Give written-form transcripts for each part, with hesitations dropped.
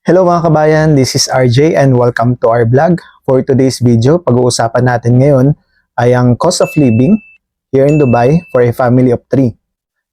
Hello mga kabayan, this is RJ and welcome to our vlog. For today's video, pag-uusapan natin ngayon ay ang cost of living here in Dubai for a family of 3.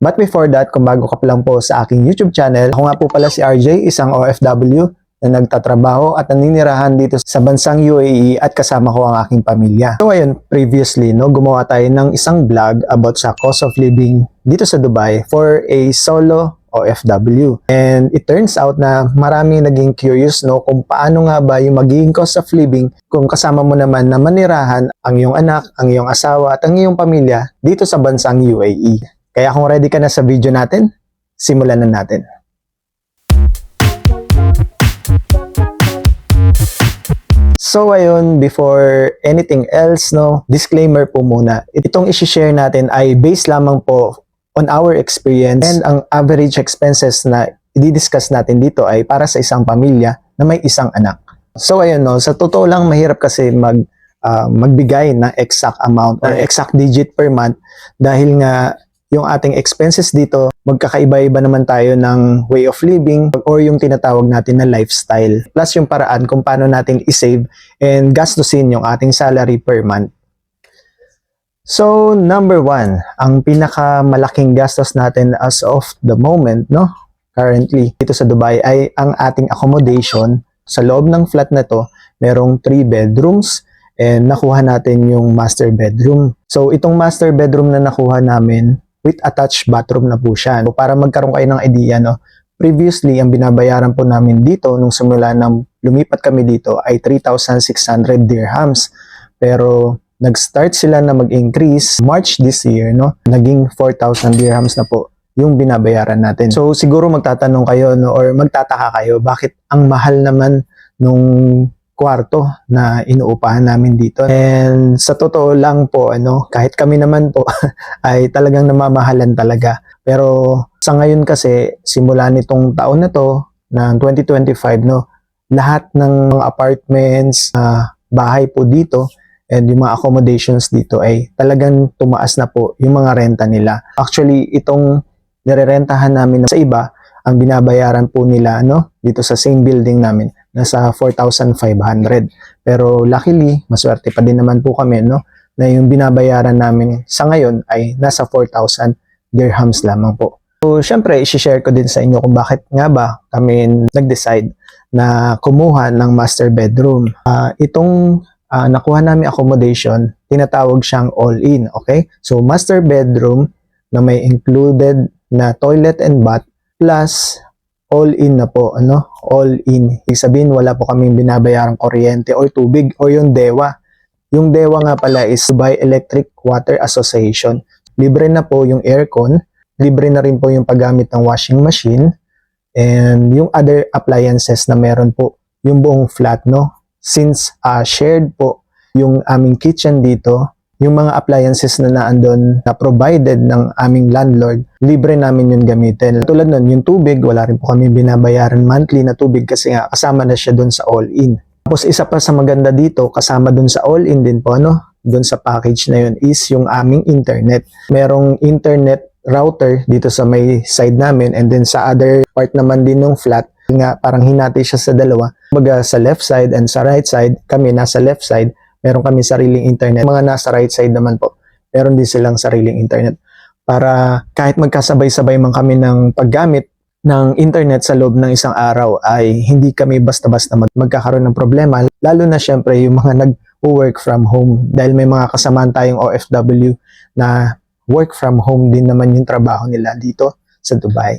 But before that, kung bago ka pa lang po sa aking YouTube channel, ako nga po pala si RJ, isang OFW na nagtatrabaho at naninirahan dito sa bansang UAE at kasama ko ang aking pamilya. So ayun, previously, gumawa tayo ng isang vlog about sa cost of living dito sa Dubai for a solo OFW. And it turns out na marami naging curious kung paano nga ba yung magiging cost of living kung kasama mo naman na manirahan ang iyong anak, ang iyong asawa at ang iyong pamilya dito sa bansang UAE. Kaya kung ready ka na sa video natin, simulan na natin. So ayun, before anything else, disclaimer po muna. Itong isi-share natin ay based lamang po on our experience, and ang average expenses na i-discuss natin dito ay para sa isang pamilya na may isang anak. So ayun, sa totoo lang mahirap kasi magbigay ng exact amount or exact digit per month dahil nga yung ating expenses dito, magkakaiba-iba naman tayo ng way of living or yung tinatawag natin na lifestyle. Plus yung paraan kung paano natin i-save and gastusin yung ating salary per month. So, number 1, ang pinakamalaking gastos natin as of the moment, currently, dito sa Dubai ay ang ating accommodation. Sa loob ng flat na to, merong 3 bedrooms and nakuha natin yung master bedroom. So, itong master bedroom na nakuha namin, with attached bathroom na po siya. So, para magkaroon kayo ng idea, previously, ang binabayaran po namin dito, nung simula nang lumipat kami dito, ay 3,600 dirhams. Pero, nag-start sila na mag-increase March this year, naging 4,000 dirhams na po yung binabayaran natin. So siguro magtatanong kayo or magtataka kayo bakit ang mahal naman nung kwarto na inuupahan namin dito. And sa totoo lang po, kahit kami naman po ay talagang namamahalan talaga. Pero sa ngayon kasi, simula nitong taon na to, ng 2025, lahat ng mga apartments, bahay po dito, and yung mga accommodations dito ay talagang tumaas na po yung mga renta nila. Actually, itong nirerentahan namin sa iba, ang binabayaran po nila dito sa same building namin, nasa 4,500. Pero luckily, maswerte pa din naman po kami na yung binabayaran namin sa ngayon ay nasa 4,000 dirhams lamang po. So, syempre, isi-share ko din sa inyo kung bakit nga ba kami nag-decide na kumuha ng master bedroom. Itong nakuha namin accommodation, tinatawag siyang all-in, okay? So, master bedroom na may included na toilet and bath plus all-in na po, all-in. Ibig sabihin, wala po kaming binabayarang kuryente or tubig o yung DEWA. Yung DEWA nga pala is Dubai Electric Water Association. Libre na po yung aircon, libre na rin po yung paggamit ng washing machine, and yung other appliances na meron po yung buong flat, Since shared po yung aming kitchen dito, yung mga appliances na naandun na provided ng aming landlord, libre namin yun gamitin. Tulad nun, yung tubig, wala rin po kami binabayaran monthly na tubig kasi nga kasama na siya dun sa all-in. Tapos isa pa sa maganda dito, kasama dun sa all-in din po, dun sa package na yun is yung aming internet. Merong internet router dito sa may side namin, and then sa other part naman din ng flat, nga parang hinati siya sa dalawa. Baga sa left side and sa right side, kami nasa left side, meron kami sariling internet. Mga nasa right side naman po, meron din silang sariling internet. Para kahit magkasabay-sabay man kami ng paggamit ng internet sa loob ng isang araw, ay hindi kami basta-basta magkakaroon ng problema. Lalo na syempre yung mga nag-work from home. Dahil may mga kasamaan tayong OFW na work from home din naman yung trabaho nila dito sa Dubai.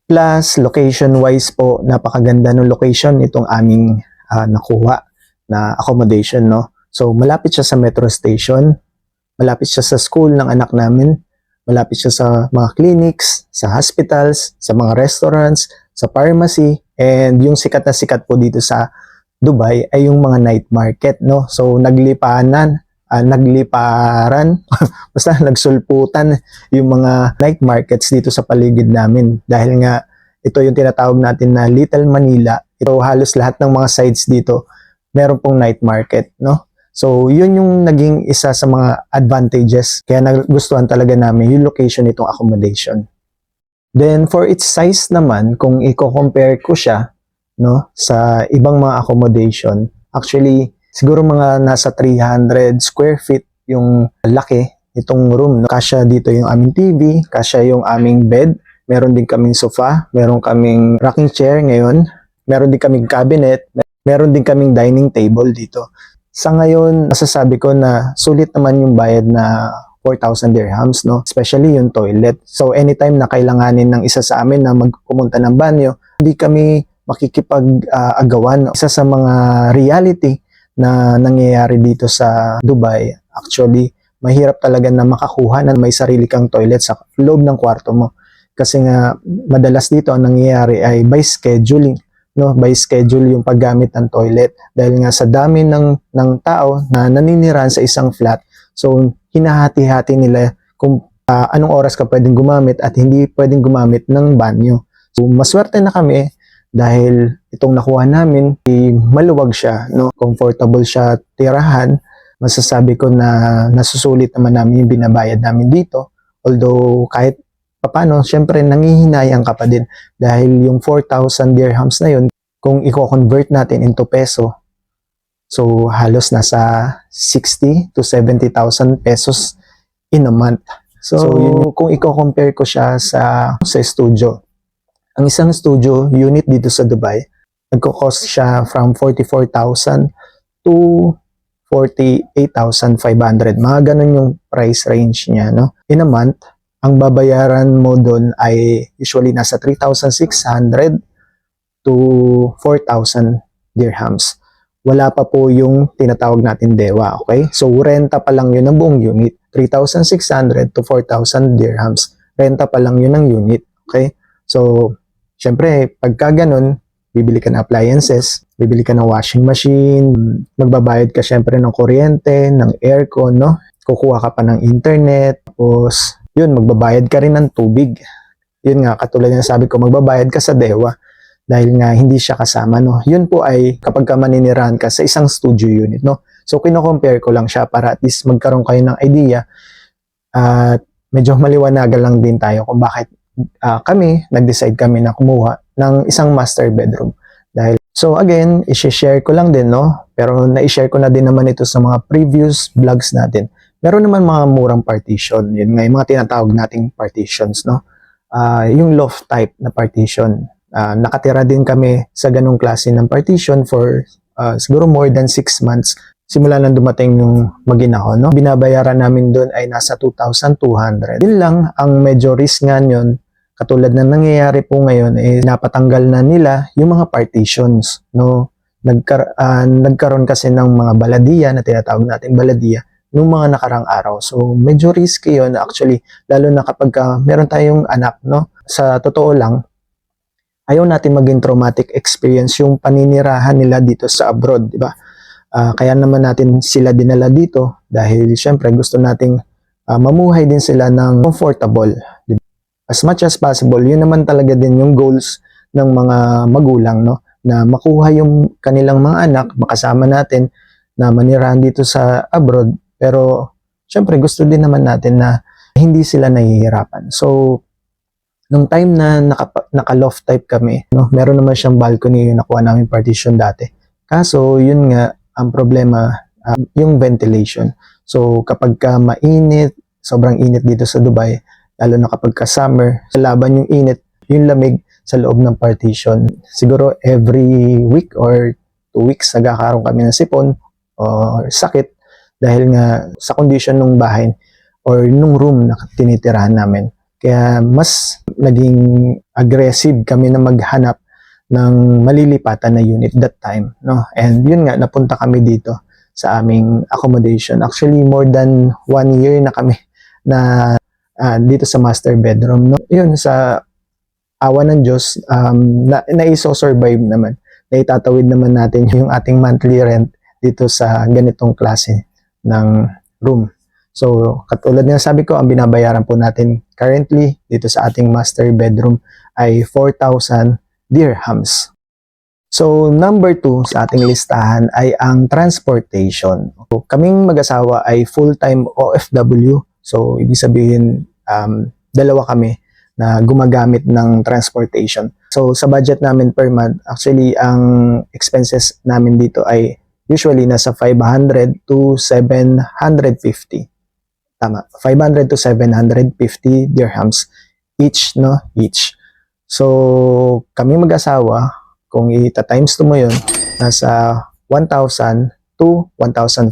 Plus, location-wise po, napakaganda ng location itong aming nakuha na accommodation, So, malapit siya sa metro station, malapit siya sa school ng anak namin, malapit siya sa mga clinics, sa hospitals, sa mga restaurants, sa pharmacy, and yung sikat na sikat po dito sa Dubai ay yung mga night market, So, nagliparan, basta nagsulputan yung mga night markets dito sa paligid namin. Dahil nga, ito yung tinatawag natin na Little Manila. Ito halos lahat ng mga sides dito, meron pong night market, So, yun yung naging isa sa mga advantages. Kaya nagustuhan talaga namin yung location nitong accommodation. Then, for its size naman, kung i-compare ko siya no, sa ibang mga accommodation. Actually, siguro mga nasa 300 square feet yung laki itong room, no. Kasya dito yung aming TV, kasya yung aming bed, meron din kaming sofa, meron kaming rocking chair ngayon, meron din kaming cabinet, meron din kaming dining table dito. Sa ngayon, masasabi ko na sulit naman yung bayad na 4,000 dirhams, no? Especially yung toilet. So, anytime na kailanganin ng isa sa amin na magpumunta ng banyo, hindi kami makikipag-agawan. Isa sa mga reality na nangyayari dito sa Dubai, actually, mahirap talaga na makakuha na may sarili kang toilet sa loob ng kwarto mo. Kasi nga, madalas dito ang nangyayari ay by scheduling, no, by schedule yung paggamit ng toilet dahil nga sa dami ng tao na naninirahan sa isang flat. So hinahati-hati nila kung anong oras ka pwedeng gumamit at hindi pwedeng gumamit ng banyo. So maswerte na kami dahil itong nakuha namin maluwag siya, no, comfortable siya tirahan. Masasabi ko na nasusulit naman namin yung binabayad namin dito, although kahit paano, syempre nangihinayang ka pa din dahil yung 4,000 dirhams na yun, kung i-convert natin into peso, so halos nasa 60 to 70,000 pesos in a month. So yun, kung i-compare ko siya sa studio, ang isang studio unit dito sa Dubai, nagko-cost siya from 44,000 to 48,500. Mga ganun yung price range niya, no? In a month, ang babayaran mo doon ay usually nasa 3,600 to 4,000 dirhams. Wala pa po yung tinatawag natin dewa, okay? So, renta pa lang yun ng buong unit. 3,600 to 4,000 dirhams. Renta pa lang yun ng unit, okay? So, syempre, pagka ganun, bibili ka ng appliances, bibili ka ng washing machine, magbabayad ka syempre ng kuryente, ng aircon, no? Kukuha ka pa ng internet, tapos yun, magbabayad ka rin ng tubig. Yun nga, katulad ng sabi ko, magbabayad ka sa dewa dahil nga hindi siya kasama, no. Yun po ay kapag ka maninirahan ka sa isang studio unit, no. So, kino-compare ko lang siya para at least magkaroon kayo ng idea at medyo maliwanagan lang din tayo kung bakit nag-decide kami na kumuha ng isang master bedroom. Dahil, so again, i-share ko lang din, no. Pero na-share ko na din naman ito sa mga previous vlogs natin. Meron naman mga murang partition. Yun nga, yung mga tinatawag nating partitions, no? Yung loft type na partition. Nakatira din kami sa ganung klase ng partition for siguro more than 6 months. Simula nang dumating yung mag-ina ko, no? Binabayaran namin doon ay nasa 2,200. Yun lang, ang medyo risk nga yun, katulad na nangyayari po ngayon, napatanggal na nila yung mga partitions, no? Nagkaroon kasi ng mga baladiya na tinatawag natin baladiya nung mga nakarang araw. So, medyo risky yun actually, lalo na kapag meron tayong anak, no? Sa totoo lang, ayaw natin maging traumatic experience yung paninirahan nila dito sa abroad, di ba? Kaya naman natin sila dinala dito dahil syempre gusto nating mamuhay din sila ng comfortable. Diba? As much as possible, yun naman talaga din yung goals ng mga magulang, no? Na makuha yung kanilang mga anak, makasama natin na manirahan dito sa abroad. Pero, syempre, gusto din naman natin na hindi sila nahihirapan. So, nung time na naka-loft type kami, no, meron naman siyang balcony yung nakuha namin partition dati. Kaso, yun nga, ang problema, yung ventilation. So, kapag ka mainit, sobrang init dito sa Dubai, lalo na kapag ka summer, laban yung init, yung lamig sa loob ng partition. Siguro, every week or 2 weeks, nagkakaroon kami ng sipon or sakit dahil nga sa condition ng bahay or nung room na tinitirahan namin. Kaya mas naging aggressive kami na maghanap ng malilipatan na unit that time, no? And yun nga, napunta kami dito sa aming accommodation. Actually, more than 1 year na kami na dito sa master bedroom, no? Yun, sa awa ng Diyos, naiso-survive naman. Naitatawid naman natin yung ating monthly rent dito sa ganitong klase ng room. So, katulad nga sabi ko, ang binabayaran po natin currently dito sa ating master bedroom ay 4,000 dirhams. So, number 2 sa ating listahan ay ang transportation. So, kaming mag-asawa ay full-time OFW. So, ibig sabihin, dalawa kami na gumagamit ng transportation. So sa budget namin per month, actually ang expenses namin dito ay usually nasa 500 to 750. Tama, 500 to 750 dirhams each, no? Each. So kami mag-asawa, kung ita-times 2 mo yun, nasa 1,000 to 1,500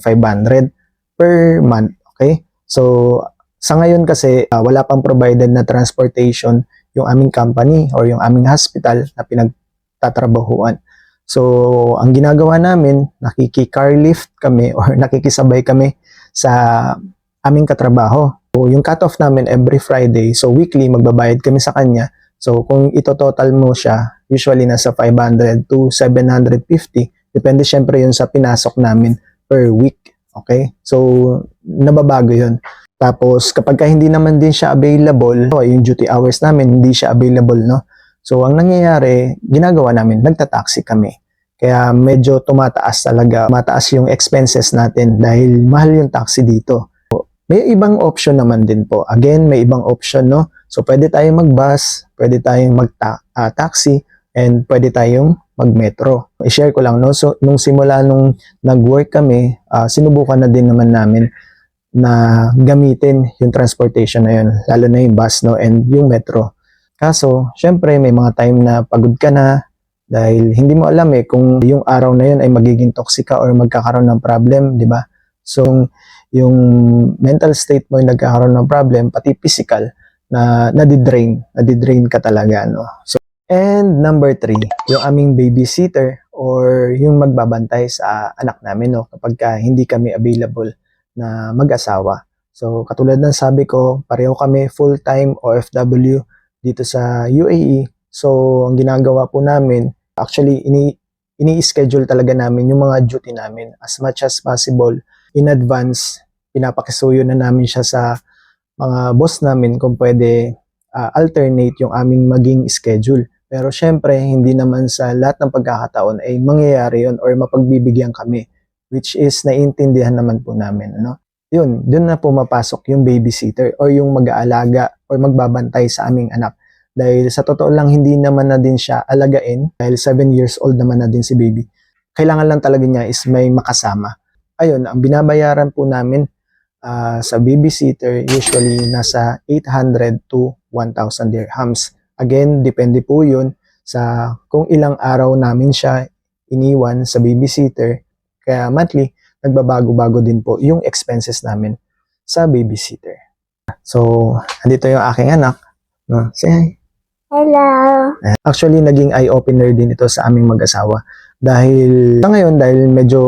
per month. Okay? So sa ngayon kasi wala pang provided na transportation yung aming company or yung aming hospital na pinagtatrabahuan. So, ang ginagawa namin, nakiki-car lift kami or nakikisabay kami sa aming katrabaho. So, yung cut-off namin every Friday, so weekly magbabayad kami sa kanya. So, kung ito-total mo siya, usually nasa 500 to 750. Depende syempre yun sa pinasok namin per week. Okay? So, nababago yun. Tapos, kapag hindi naman din siya available, yung duty hours namin, hindi siya available, no? So, ang nangyayari, ginagawa namin, nagtataxi kami. Kaya medyo tumataas talaga, mataas yung expenses natin dahil mahal yung taxi dito. May ibang option naman din po. Again, may ibang option, no? So, pwede tayong mag-bus, pwede tayong mag-taxi, and pwede tayong mag-metro. I-share ko lang, no? So, nung simula nung nag-work kami, sinubukan na din naman namin na gamitin yung transportation na yun, lalo na yung bus, no, and yung metro. Kaso, syempre, may mga time na pagod ka na dahil hindi mo alam kung yung araw na yun ay magiging toxic ka or magkakaroon ng problem, di ba? So, yung mental state mo yung nagkakaroon ng problem, pati physical, na nadidrain ka talaga, no? So, and number 3, yung aming babysitter or yung magbabantay sa anak namin, no, kapag hindi kami available na mag-asawa. So, katulad ng sabi ko, pareho kami full-time OFW dito sa UAE. So, ang ginagawa po namin, actually, ini-schedule talaga namin yung mga duty namin as much as possible in advance. Pinapakisuyo na namin siya sa mga boss namin kung pwede alternate yung aming maging schedule. Pero syempre, hindi naman sa lahat ng pagkakataon ay mangyayari yun or mapagbibigyan kami, which is naiintindihan naman po namin, ano? Yun, dun na pumapasok yung babysitter or yung mag-aalaga or magbabantay sa aming anak. Dahil sa totoo lang, hindi naman na din siya alagain dahil 7 years old naman na din si baby. Kailangan lang talaga niya is may makasama. Ayun, ang binabayaran po namin sa babysitter usually nasa 800 to 1,000 dirhams. Again, depende po yun sa kung ilang araw namin siya iniwan sa babysitter. Kaya monthly, nagbabago-bago din po yung expenses namin sa babysitter. So, andito yung aking anak. No? Say hi. Hello. Actually, naging eye-opener din ito sa aming mag-asawa. Dahil, sa ngayon, dahil medyo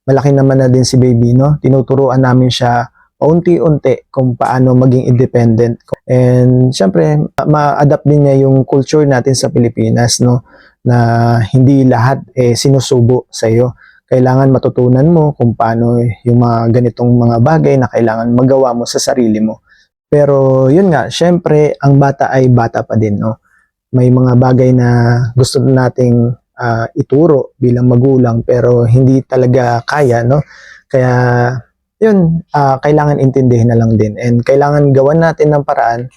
malaki naman na din si baby, no? Tinuturuan namin siya paunti-unti kung paano maging independent. And, syempre, ma-adapt din niya yung culture natin sa Pilipinas, no? Na hindi lahat sinusubo sa iyo. Kailangan matutunan mo kung paano yung mga ganitong mga bagay na kailangan magawa mo sa sarili mo. Pero yun nga, syempre ang bata ay bata pa din, no? May mga bagay na gusto nating ituro bilang magulang pero hindi talaga kaya, no? Kaya yun, kailangan intindihin na lang din and kailangan gawan natin ng paraan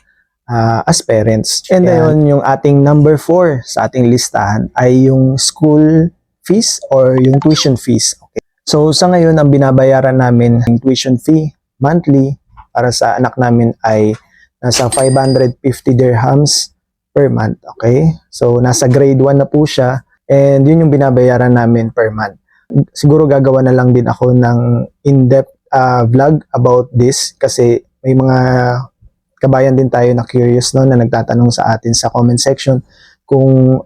as parents. And ayun, yung ating number 4 sa ating listahan ay yung school fees or yung tuition fees. Okay. So sa ngayon, ang binabayaran namin ng tuition fee monthly para sa anak namin ay nasa 550 dirhams per month. Okay? So nasa grade 1 na po siya and yun yung binabayaran namin per month. Siguro gagawa na lang din ako ng in-depth vlog about this kasi may mga kabayan din tayo na curious, no, na nagtatanong sa atin sa comment section kung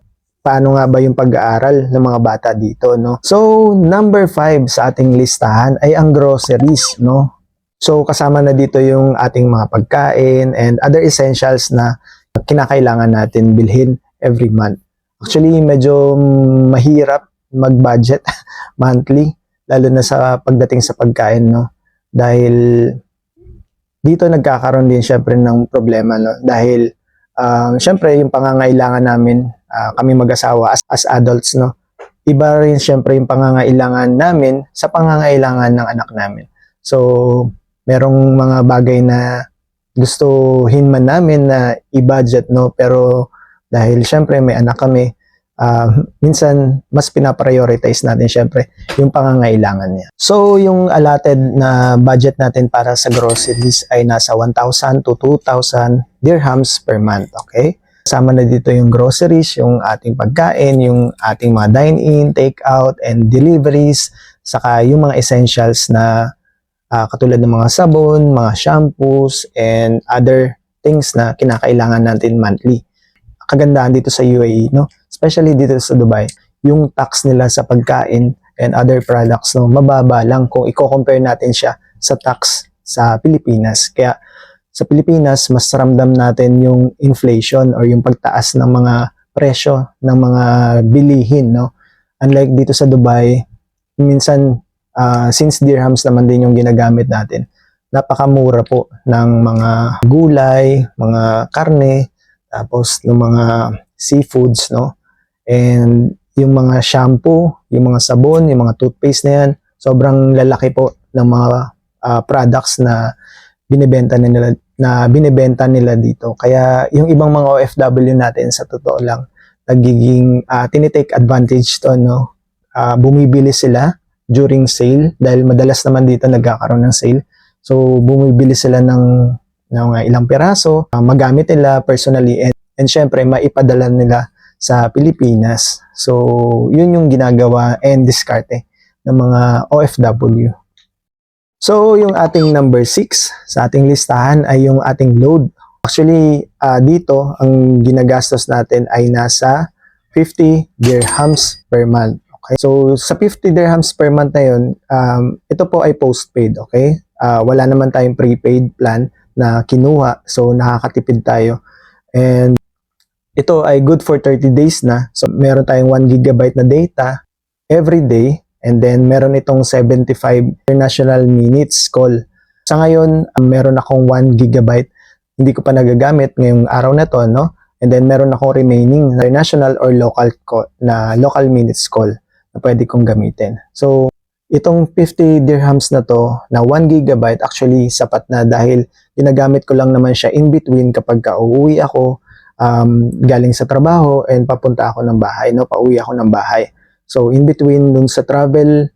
paano nga ba yung pag-aaral ng mga bata dito, no? So, number 5 sa ating listahan ay ang groceries, no? So, kasama na dito yung ating mga pagkain and other essentials na kinakailangan natin bilhin every month. Actually, medyo mahirap mag-budget monthly, lalo na sa pagdating sa pagkain, no? Dahil dito nagkakaroon din syempre ng problema, no? Dahil syempre yung pangangailangan namin kami mag-asawa as adults, no? Iba rin syempre yung pangangailangan namin sa pangangailangan ng anak namin. So, merong mga bagay na gustuhin man namin na i-budget, no, pero dahil syempre may anak kami, minsan mas pinaprioritize natin syempre yung pangangailangan niya. So yung allotted na budget natin para sa groceries ay nasa 1,000 to 2,000 dirhams per month, okay? Kasama na dito yung groceries, yung ating pagkain, yung ating mga dine-in, take-out, and deliveries, saka yung mga essentials na katulad ng mga sabon, mga shampoos, and other things na kinakailangan natin monthly. Kagandahan dito sa UAE, no? Especially dito sa Dubai, yung tax nila sa pagkain and other products, no, mababa lang kung i-compare natin siya sa tax sa Pilipinas. Kaya sa Pilipinas, mas ramdam natin yung inflation or yung pagtaas ng mga presyo ng mga bilihin, no? Unlike dito sa Dubai, minsan since dirhams naman din yung ginagamit natin, napakamura po ng mga gulay, mga karne, tapos ng mga seafoods, no? And yung mga shampoo, yung mga sabon, yung mga toothpaste na yan, sobrang lalaki po ng mga products na binibenta nila dito. Kaya yung ibang mga OFW natin, sa totoo lang, nagiging tinitake advantage to, no? Bumibili sila during sale dahil madalas naman dito nagkakaroon ng sale. So bumibili sila ng ilang piraso, magamit nila personally, and syempre maipadala nila sa Pilipinas. So yun yung ginagawa and diskarte ng mga OFW. So yung ating number 6 sa ating listahan ay yung ating load. Actually dito ang ginagastos natin ay nasa 50 dirhams per month. Okay? So sa 50 dirhams per month na yun, ito po ay postpaid, okay? Wala naman tayong prepaid plan na kinuha, so nakakatipid tayo. And ito ay good for 30 days na. So meron tayong 1 GB na data every day, and then meron itong 75 international minutes call. Sa ngayon, meron akong 1 GB, hindi ko pa nagagamit ngayong araw na to, no? And then meron akong remaining international or local minutes call na pwede kong gamitin. So itong 50 dirhams na to, na 1 GB, actually sapat na dahil ginagamit ko lang naman siya in between kapag uuwi ako galing sa trabaho and papunta ako ng bahay, no? Pauwi ako ng bahay. So in between dun sa travel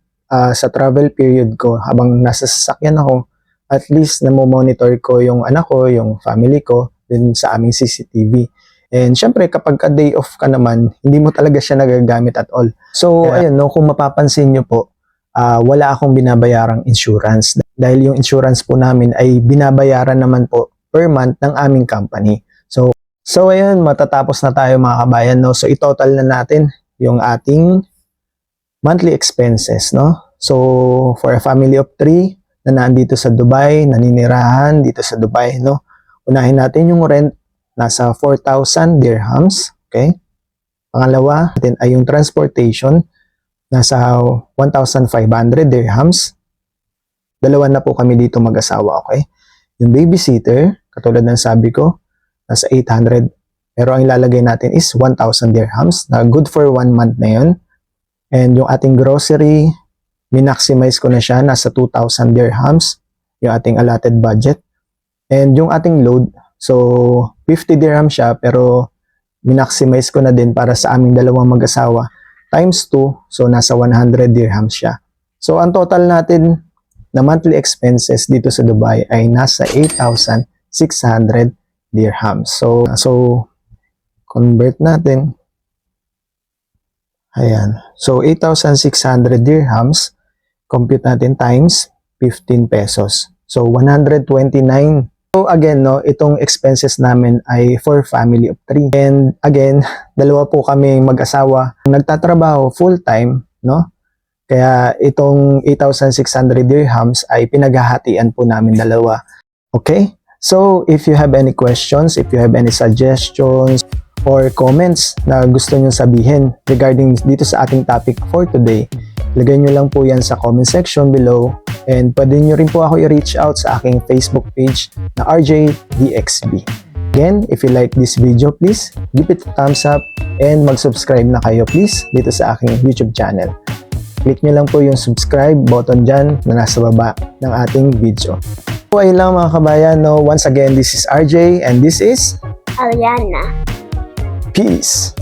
period ko, habang nasa sasakyan ako, at least namo-monitor ko yung anak ko, yung family ko, din sa aming CCTV. And syempre kapag day off ka naman, hindi mo talaga siya nagagamit at all. So ayun, no, kung mapapansin nyo po, wala akong binabayarang insurance. Dahil yung insurance po namin ay binabayaran naman po per month ng aming company. So ayun, matatapos na tayo mga kabayan, no? So i-total na natin yung ating monthly expenses, no? So for a family of 3 na nandito sa Dubai, naninirahan dito sa Dubai, no? Unahin natin yung rent, nasa 4,000 dirhams, okay? Pangalawa natin ay yung transportation, nasa 1,500 dirhams. Dalawa na po kami dito mag-asawa, okay? Yung babysitter, katulad ng sabi ko, nasa 800. Pero ang ilalagay natin is 1,000 dirhams na good for 1 month na yun. And yung ating grocery, minaximize ko na siya, nasa 2,000 dirhams, yung ating allotted budget. And yung ating load, so 50 dirhams siya, pero minaximize ko na din para sa aming dalawang mag-asawa, times 2, so nasa 100 dirhams siya. So ang total natin na monthly expenses dito sa Dubai ay nasa 8,600 dirhams. So convert natin. Ayan. So 8,600 dirhams, compute natin times 15 pesos. So 129. So again, no, itong expenses namin ay for family of 3. And again, dalawa po kami mag-asawa nagtatrabaho full-time, no? Kaya itong 8,600 dirhams ay pinaghahatian po namin dalawa. Okay? So, if you have any questions, if you have any suggestions or comments na gusto nyo sabihin regarding dito sa ating topic for today, lagay nyo lang po yan sa comment section below, and pwede nyo rin po ako i-reach out sa aking Facebook page na RJDXB. Again, if you like this video, please give it a thumbs up and mag-subscribe na kayo please dito sa aking YouTube channel. Click nyo lang po yung subscribe button dyan na nasa baba ng ating video. So ayun lang mga kabayan, no? Once again, this is RJ and this is Aliana. Peace.